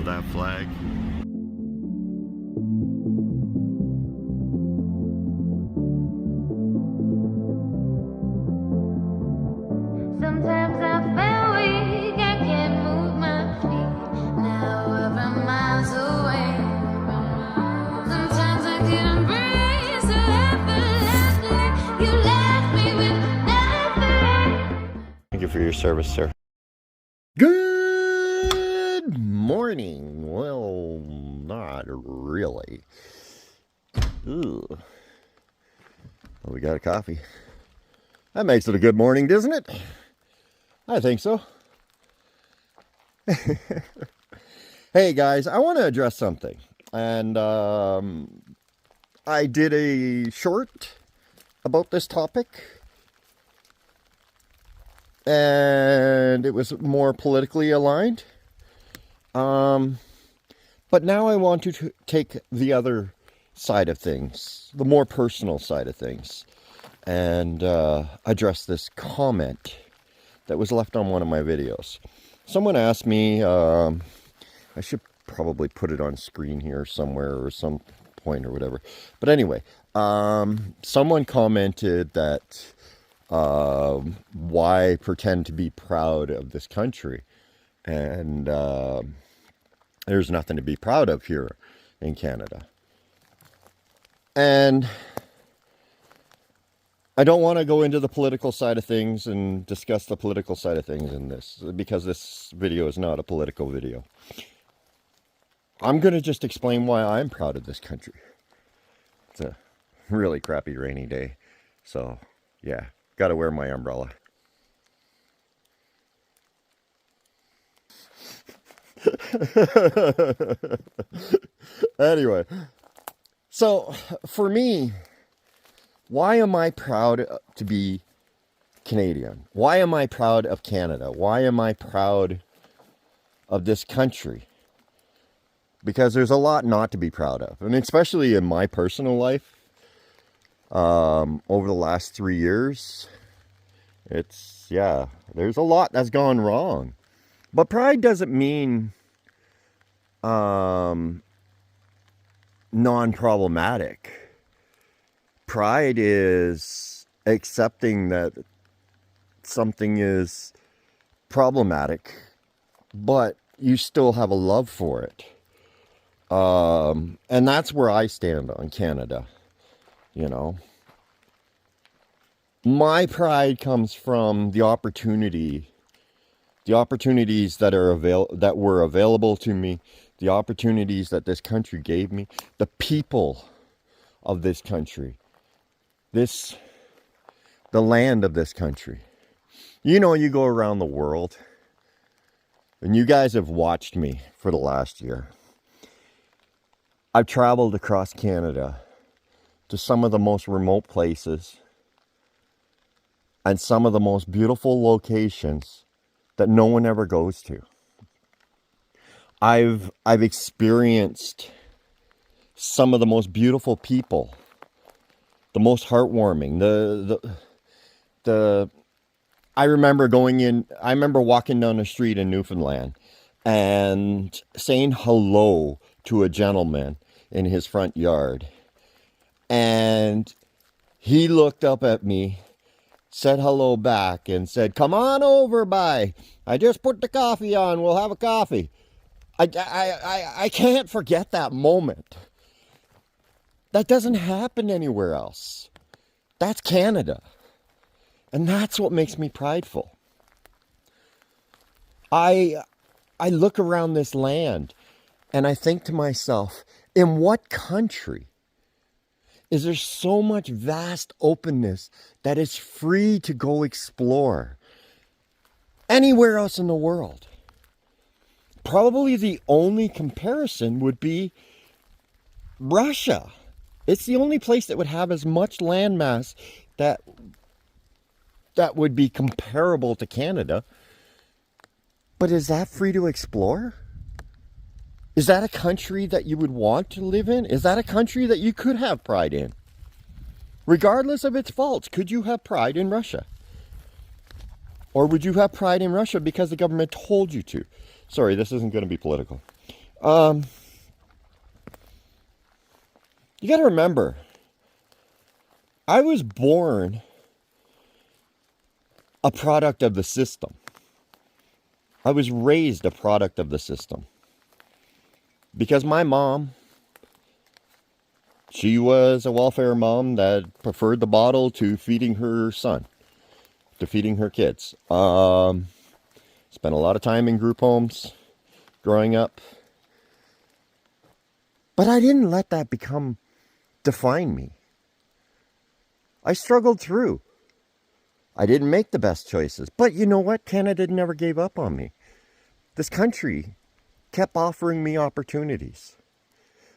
love that flag. Sometimes I feel weak, I can't move my feet. Now we're miles away. Sometimes I can't breathe, so effortlessly you left me with nothing. Thank you for your service, sir. Good morning. Well, not really. Ooh. Well, we got a coffee. That makes it a good morning, doesn't it? I think so. Hey guys, I want to address something. And I did a short about this topic. And it was more politically aligned. But now I want to take the other side of things, the more personal side of things, and address this comment that was left on one of my videos. Someone asked me, I should probably put it on screen here somewhere or some point or whatever. But anyway, someone commented that why pretend to be proud of this country? And there's nothing to be proud of here in Canada. And I don't want to go into the political side of things and discuss the political side of things in this, because this video is not a political video. I'm going to just explain why I'm proud of this country. It's a really crappy rainy day. So, yeah, got to wear my umbrella. Anyway, so for me, why am I proud to be Canadian? Why am I proud of Canada? Why am I proud of this country? Because there's a lot not to be proud of. And especially in my personal life, over the last 3 years, there's a lot that's gone wrong. But pride doesn't mean non-problematic. Pride is accepting that something is problematic, but you still have a love for it. And that's where I stand on Canada, you know. My pride comes from the opportunities that were available to me, the opportunities that this country gave me, the people of this country, the land of this country. You know, you go around the world, and you guys have watched me for the last year. I've traveled across Canada to some of the most remote places and some of the most beautiful locations that no one ever goes to. I've experienced some of the most beautiful people, the most heartwarming. I remember walking down the street in Newfoundland and saying hello to a gentleman in his front yard. And he looked up at me, said hello back, and said, "Come on over, bye. I just put the coffee on. We'll have a coffee." I can't forget that moment. That doesn't happen anywhere else. That's Canada. And that's what makes me prideful. I look around this land and I think to myself, in what country is there so much vast openness that is free to go explore anywhere else in the world? Probably the only comparison would be Russia. It's the only place that would have as much landmass that would be comparable to Canada. But is that free to explore? Is that a country that you would want to live in? Is that a country that you could have pride in? Regardless of its faults, could you have pride in Russia? Or would you have pride in Russia because the government told you to? Sorry, this isn't going to be political. You got to remember, I was born a product of the system. I was raised a product of the system. Because my mom, she was a welfare mom that preferred the bottle to feeding her son, to feeding her kids. Spent a lot of time in group homes growing up. But I didn't let that define me. I struggled through. I didn't make the best choices. But you know what? Canada never gave up on me. This country kept offering me opportunities.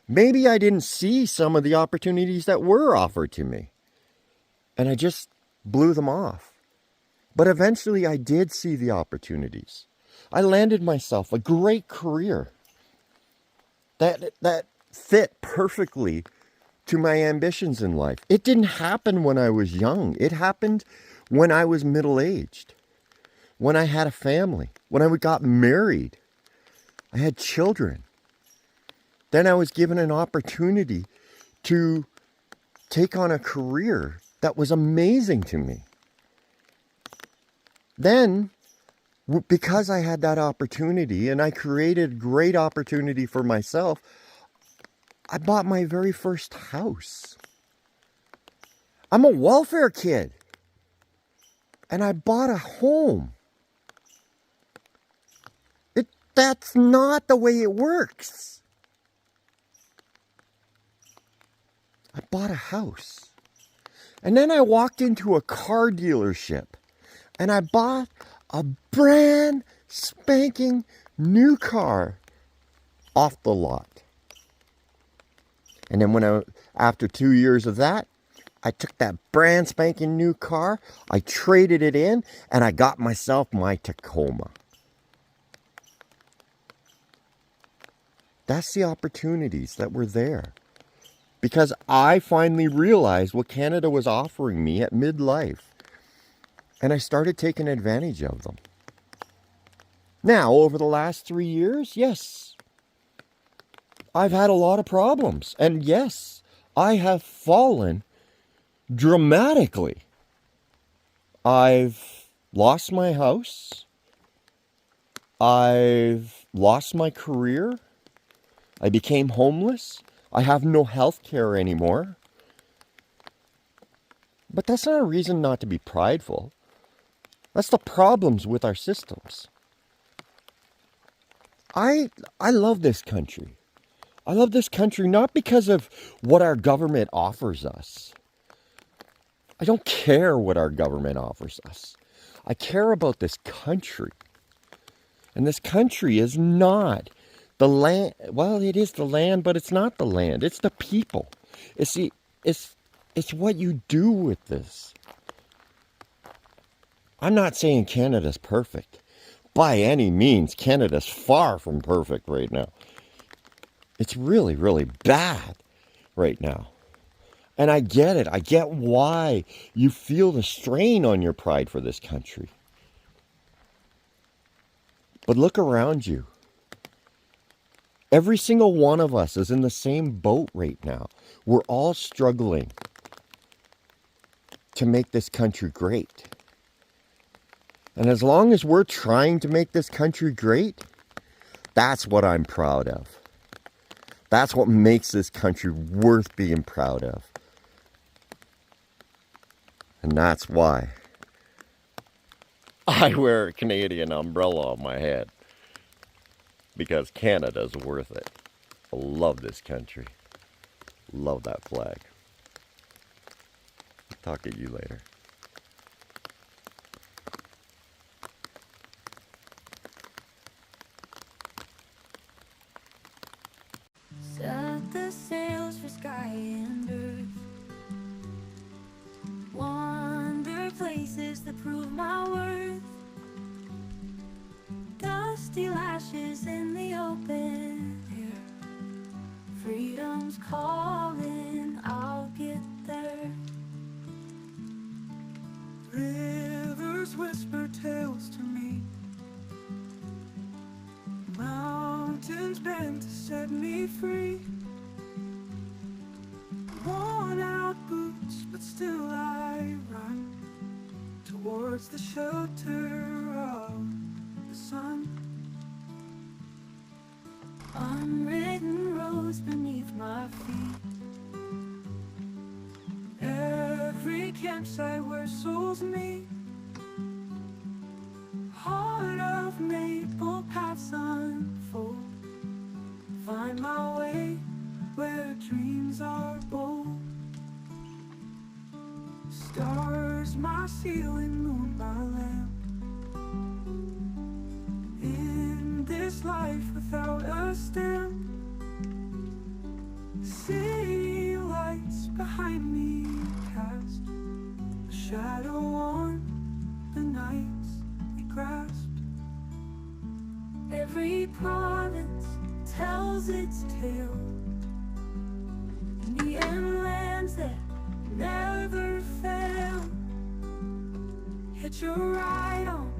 Maybe I didn't see some of the opportunities that were offered to me, and I just blew them off. But eventually I did see the opportunities. I landed myself a great career that fit perfectly to my ambitions in life. It didn't happen when I was young. It happened when I was middle-aged, when I had a family, when I got married. I had children. Then I was given an opportunity to take on a career that was amazing to me. Then, because I had that opportunity and I created a great opportunity for myself, I bought my very first house. I'm a welfare kid. And I bought a home. That's not the way it works. I bought a house. And then I walked into a car dealership and I bought a brand spanking new car off the lot. And then after 2 years of that, I took that brand spanking new car, I traded it in, and I got myself my Tacoma. That's the opportunities that were there. Because I finally realized what Canada was offering me at midlife. And I started taking advantage of them. Now, over the last 3 years, yes, I've had a lot of problems. And yes, I have fallen dramatically. I've lost my house. I've lost my career. I became homeless. I have no health care anymore. But that's not a reason not to be prideful. That's the problems with our systems. I love this country. I love this country not because of what our government offers us. I don't care what our government offers us. I care about this country. And this country is not the land. Well, it is the land, but it's not the land. It's the people. It's what you do with this. I'm not saying Canada's perfect. By any means, Canada's far from perfect right now. It's really, really bad right now. And I get it. I get why you feel the strain on your pride for this country. But look around you. Every single one of us is in the same boat right now. We're all struggling to make this country great. And as long as we're trying to make this country great, that's what I'm proud of. That's what makes this country worth being proud of. And that's why I wear a Canadian umbrella on my head. Because Canada's worth it. I love this country. Love that flag. Talk to you later. Set the sails for sky and earth. Wander places that prove my worth. Dusty lashes in the open air. Freedom's calling, I'll get there. Rivers whisper tales to me. Mountains bend to set me free. Worn out boots, but still I run towards the shelter of the sun. Unwritten roads beneath my feet. Every campsite where souls meet. Heart of maple paths unfold. Find my way where dreams are bold. Stars my ceiling, moon my lamp. In this life without a stamp. City lights behind me cast a shadow on the nights we grasped. Every province tells its tale. Neon lands that never fail. Hitch a ride on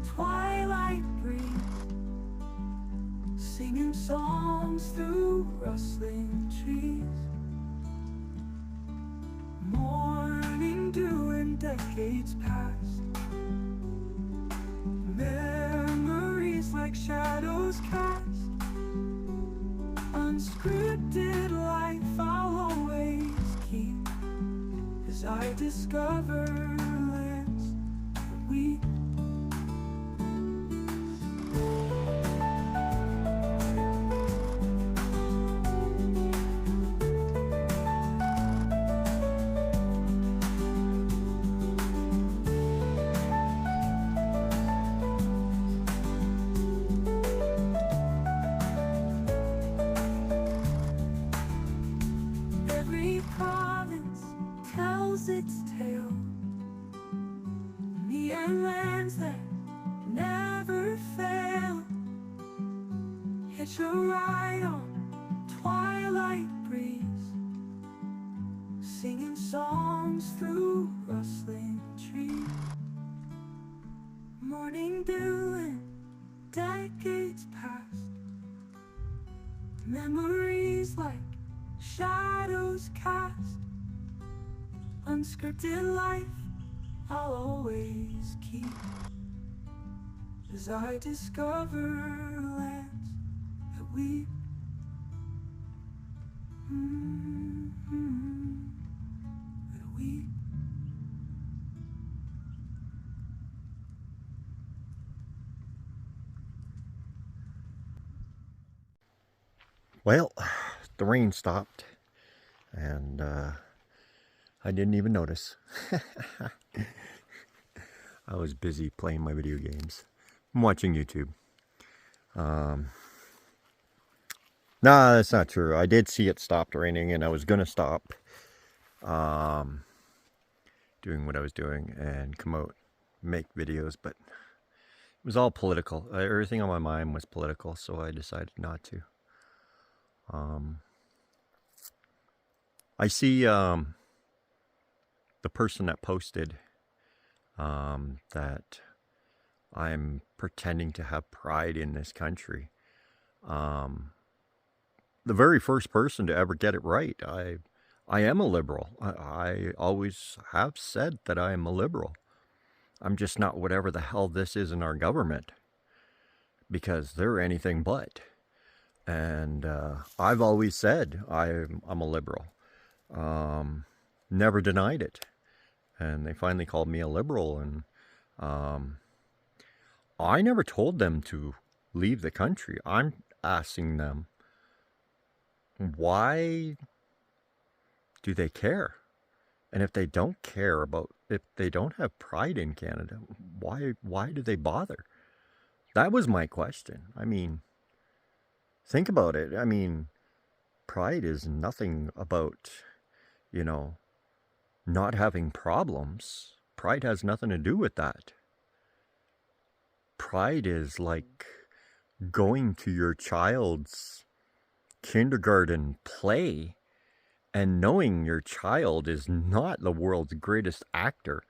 twilight breeze, singing songs through rustling trees. Morning dew in decades past. Memories like shadows cast. Unscripted life I'll always keep as I discover lands that we. Every province tells its tale. Neon lands that never fail. Hitch a ride on twilight breeze, singing songs through rustling trees. Morning dew in decades past. Memories like shadows cast. Unscripted life I'll always keep as I discover lands that we. That we. Well, the rain stopped, and I didn't even notice. I was busy playing my video games. I'm watching YouTube. No, that's not true. I did see it stopped raining, and I was going to stop doing what I was doing and come out, make videos, but it was all political. Everything on my mind was political, so I decided not to. I see the person that posted that I'm pretending to have pride in this country. The very first person to ever get it right. I am a liberal. I always have said that I am a liberal. I'm just not whatever the hell this is in our government, because they're anything but. And I've always said I'm a liberal. Never denied it. And they finally called me a liberal, and I never told them to leave the country. I'm asking them, why do they care? And if they don't care about, if they don't have pride in Canada, why do they bother? That was my question. I mean, think about it. I mean, pride is nothing about, you know, not having problems. Pride has nothing to do with that. Pride is like going to your child's kindergarten play and knowing your child is not the world's greatest actor,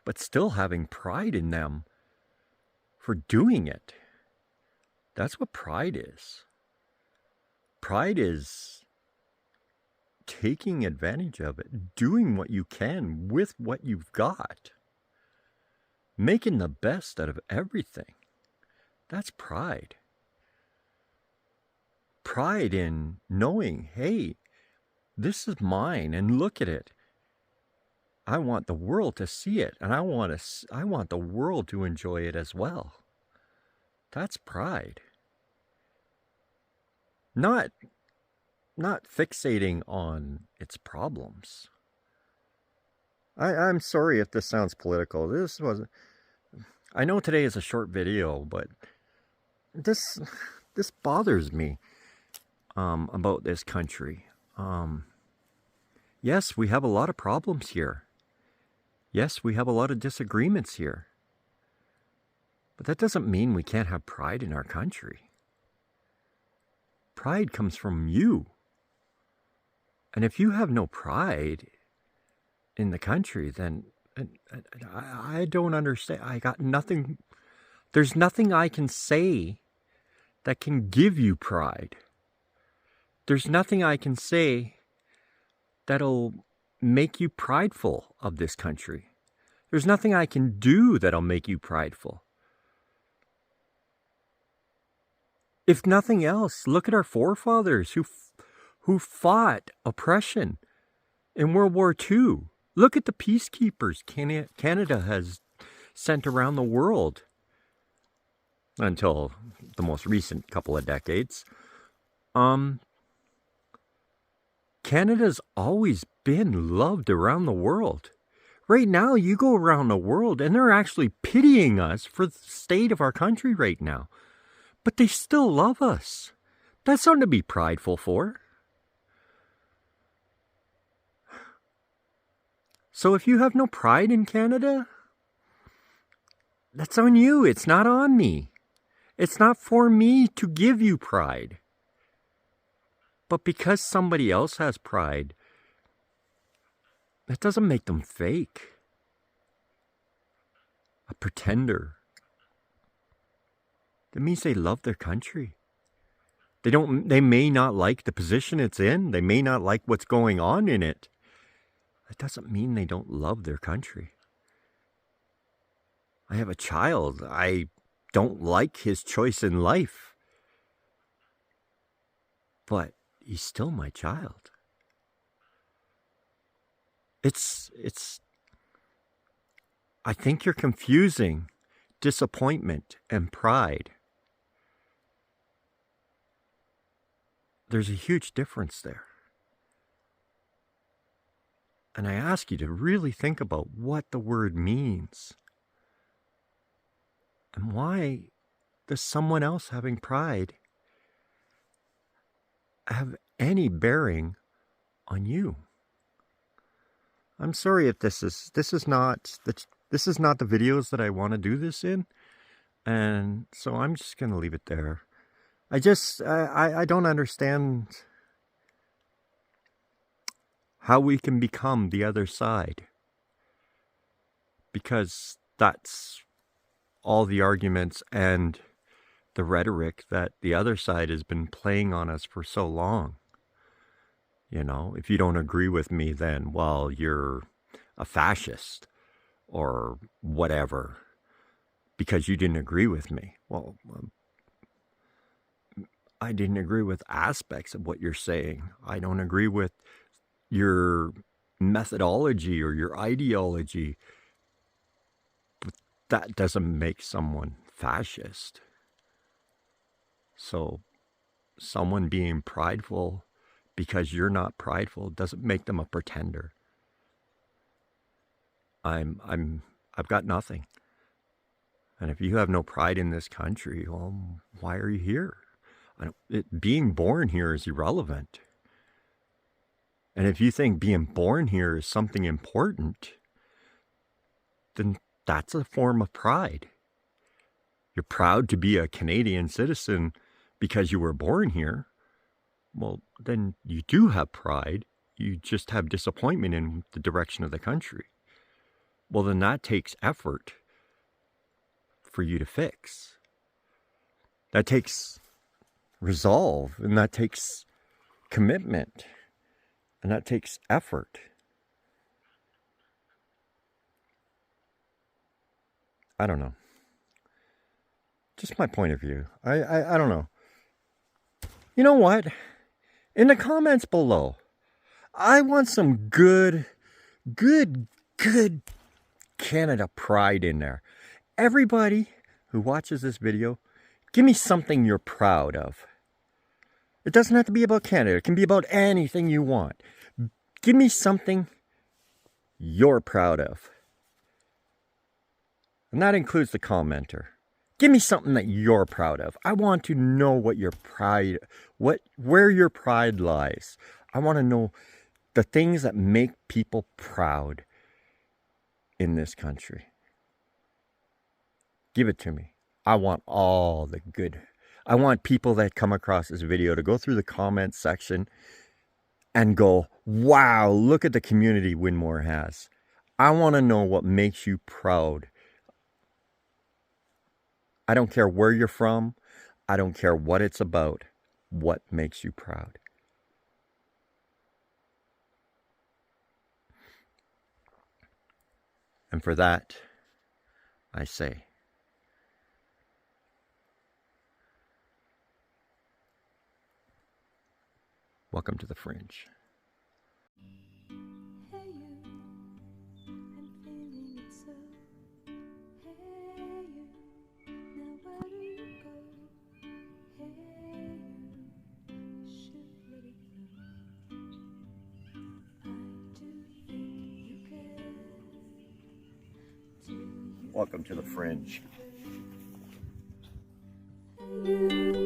but still having pride in them for doing it. That's what pride is. Pride is taking advantage of it, doing what you can with what you've got, making the best out of everything. That's pride. Pride in knowing, hey, this is mine and look at it. I want the world to see it, and I want the world to enjoy it as well. That's pride. Not fixating on its problems. I'm sorry if this sounds political. I know today is a short video, but this bothers me about this country. Yes, we have a lot of problems here. Yes, we have a lot of disagreements here. But that doesn't mean we can't have pride in our country. Pride comes from you. And if you have no pride in the country, then I don't understand. I got nothing. There's nothing I can say that can give you pride. There's nothing I can say that'll make you prideful of this country. There's nothing I can do that'll make you prideful. If nothing else, look at our forefathers who fought oppression in World War II. Look at the peacekeepers Canada has sent around the world until the most recent couple of decades. Canada's always been loved around the world. Right now, you go around the world and they're actually pitying us for the state of our country right now. But they still love us. That's something to be prideful for. So if you have no pride in Canada, that's on you. It's not on me. It's not for me to give you pride. But because somebody else has pride, that doesn't make them fake. A pretender. That means they love their country. They may not like the position it's in. They may not like what's going on in it. That doesn't mean they don't love their country. I have a child. I don't like his choice in life. But he's still my child. I think you're confusing disappointment and pride. There's a huge difference there. And I ask you to really think about what the word means. And why does someone else having pride have any bearing on you? I'm sorry if this is not the videos that I want to do this in, and so I'm just gonna leave it there. I don't understand how we can become the other side, because that's all the arguments and the rhetoric that the other side has been playing on us for so long. You know, if you don't agree with me, then, well, you're a fascist or whatever because you didn't agree with me. Well, I didn't agree with aspects of what you're saying. I don't agree with your methodology or your ideology. But that doesn't make someone fascist. So someone being prideful because you're not prideful doesn't make them a pretender. I've got nothing. And if you have no pride in this country, well, why are you here? Being born here is irrelevant. And if you think being born here is something important, then that's a form of pride. You're proud to be a Canadian citizen because you were born here. Well, then you do have pride. You just have disappointment in the direction of the country. Well, then that takes effort for you to fix. That takes resolve, and that takes commitment, and that takes effort. I don't know. Just my point of view. I don't know. You know what? In the comments below, I want some good Canada pride in there. Everybody who watches this video, give me something you're proud of. It doesn't have to be about Canada. It can be about anything you want. Give me something you're proud of. And that includes the commenter. Give me something that you're proud of. I want to know what your pride, where your pride lies. I want to know the things that make people proud in this country. Give it to me. I want all the good. I want people that come across this video to go through the comments section and go, wow, look at the community Windmoor has. I want to know what makes you proud. I don't care where you're from. I don't care what it's about. What makes you proud? And for that, I say, welcome to the Fringe. Hey you, I'm feeling it so. Hey you, now where do you go? Hey you, should let it go. I do think you care. Do you? Welcome to the Fringe. You